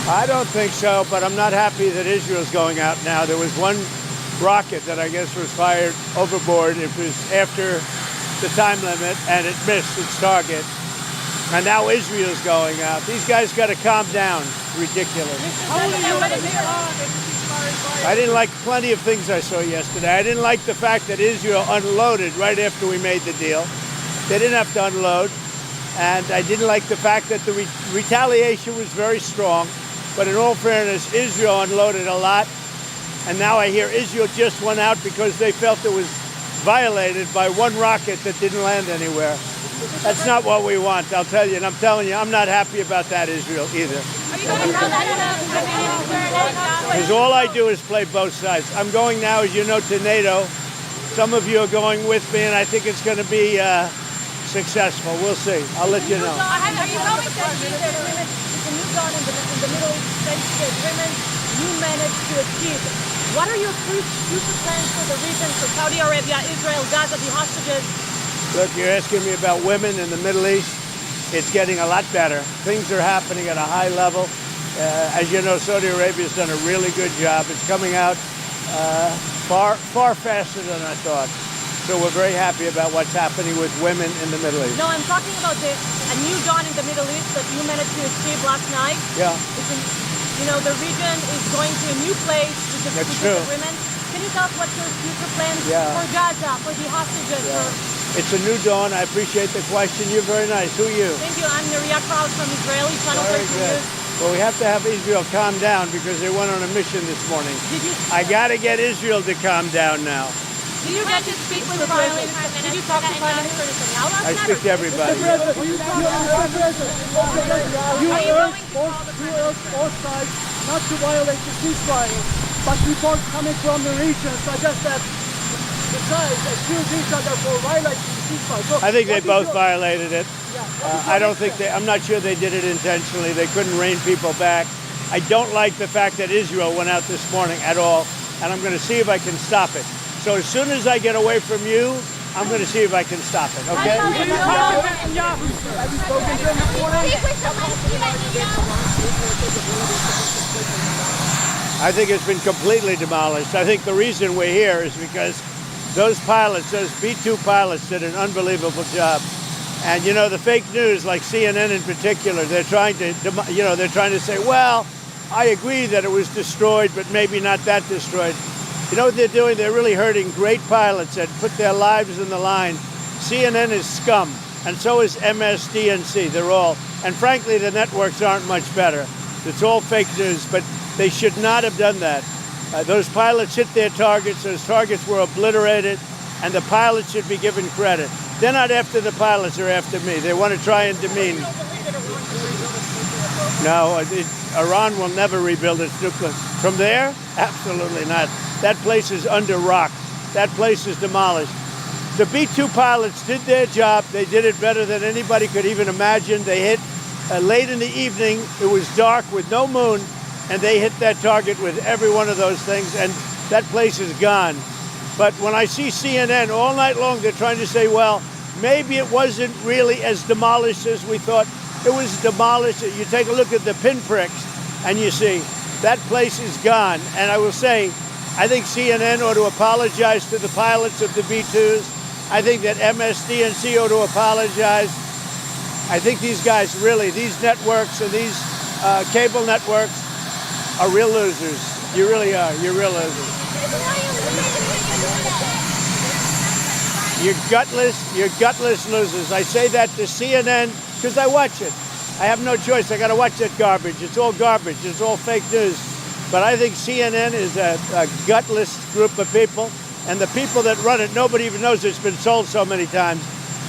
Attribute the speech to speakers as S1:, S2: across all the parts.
S1: I don't think so, but I'm not happy that Israel's going out now. There was one rocket that I guess was fired overboard. It was after the time limit, and it missed its target. And now Israel's going out. These guys got to calm down. Ridiculous. I didn't like plenty of things I saw yesterday. I didn't like the fact that Israel unloaded right after we made the deal. They didn't have to unload. And I didn't like the fact that the retaliation was very strong. But in all fairness, Israel unloaded a lot. And now I hear Israel just went out because they felt it was violated by one rocket that didn't land anywhere. That's not what we want, I'll tell you. And I'm telling you, I'm not happy about that, Israel, either. Because all I do is play both sides. I'm going now, as you know, to NATO. Some of you are going with me, and I think it's going to be successful. We'll see. I'll let you know.
S2: Are you going to achieve the agreement? It's a new dawn in the Middle East agreement you managed to achieve. What are your future plans for the region, for Saudi Arabia, Israel, Gaza, the hostages?
S1: Look, you're asking me about women in the Middle East. It's getting a lot better. Things are happening at a high level. As you know, Saudi Arabia's done a really good job. It's coming out far faster than I thought. So we're very happy about what's happening with women in the Middle East.
S2: No, I'm talking about a new dawn in the Middle East that you managed to achieve last night.
S1: Yeah.
S2: The region is going to a new place with the agreement. Can you tell us what's your future plans for Gaza, for the hostages?
S1: It's a new dawn. I appreciate the question. You're very nice. Who are you?
S2: Thank you. I'm Neria Kraus from Israeli Channel 13 News.
S1: Well, we have to have Israel calm down because they went on a mission this morning. I got to get Israel to calm down now.
S2: Did you get to speak with Prime Minister? Did you talk to Prime Minister Netanyahu?
S1: I speak to everybody.
S3: You urged both sides not to violate the ceasefire, but reports coming from the region suggest that the sides accuse each other for violating the ceasefire. So
S1: I think they both violated it. I'm not sure they did it intentionally. They couldn't rein people back. I don't like the fact that Israel went out this morning at all, and I'm going to see if I can stop it. So as soon as I get away from you, I'm going to see if I can stop it, okay? I think it's been completely demolished. I think the reason we're here is because those pilots, those B-2 pilots, did an unbelievable job. And you know, the fake news, like CNN in particular, they're trying to say, well, I agree that it was destroyed, but maybe not that destroyed. You know what they're doing? They're really hurting great pilots that put their lives in the line. CNN is scum, and so is MSDNC. They're all, and frankly, the networks aren't much better. It's all fake news, but they should not have done that. Those pilots hit their targets. Those targets were obliterated, and the pilots should be given credit. They're not after the pilots, they're after me. They want to try and demean. No, Iran will never rebuild its nuclear. From there? Absolutely not. That place is under rock. That place is demolished. The B-2 pilots did their job. They did it better than anybody could even imagine. They hit late in the evening. It was dark with no moon, and they hit that target with every one of those things, and that place is gone. But when I see CNN all night long, they're trying to say, well, maybe it wasn't really as demolished as we thought. It was demolished. You take a look at the pinpricks, and you see that place is gone. And I will say, I think CNN ought to apologize to the pilots of the B-2s. I think that MSDNC ought to apologize. I think these guys really, these networks and these cable networks are real losers. You really are. You're real losers. You're gutless losers. I say that to CNN because I watch it. I have no choice. I got to watch that garbage. It's all garbage. It's all fake news. But I think CNN is a gutless group of people. And the people that run it, nobody even knows it's been sold so many times.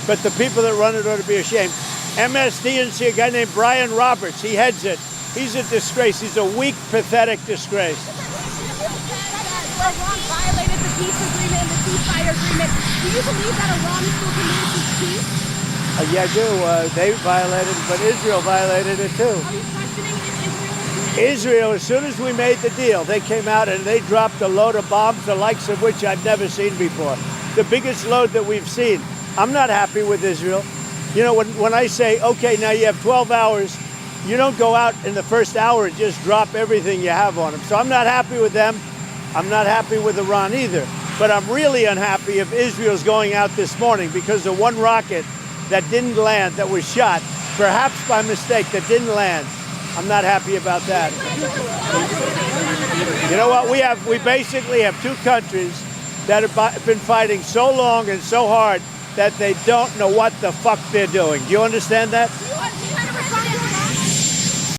S1: But the people that run it ought to be ashamed. MSDNC, a guy named Brian Roberts, he heads it. He's a disgrace. He's a weak, pathetic disgrace.
S2: Iran violated the peace agreement and the ceasefire agreement. Do you believe that Iran is still committed to peace?
S1: Yeah, I do. They violated it, but Israel violated it too.
S2: Are you questioning Israel?
S1: Israel, as soon as we made the deal, they came out and they dropped a load of bombs, the likes of which I've never seen before. The biggest load that we've seen. I'm not happy with Israel. You know, when I say, okay, now you have 12 hours, you don't go out in the first hour and just drop everything you have on them. So I'm not happy with them. I'm not happy with Iran either. But I'm really unhappy if Israel's going out this morning because of one rocket that didn't land, that was shot, perhaps by mistake, that didn't land. I'm not happy about that. You know what? We basically have two countries that have been fighting so long and so hard that they don't know what the fuck they're doing. Do you understand that?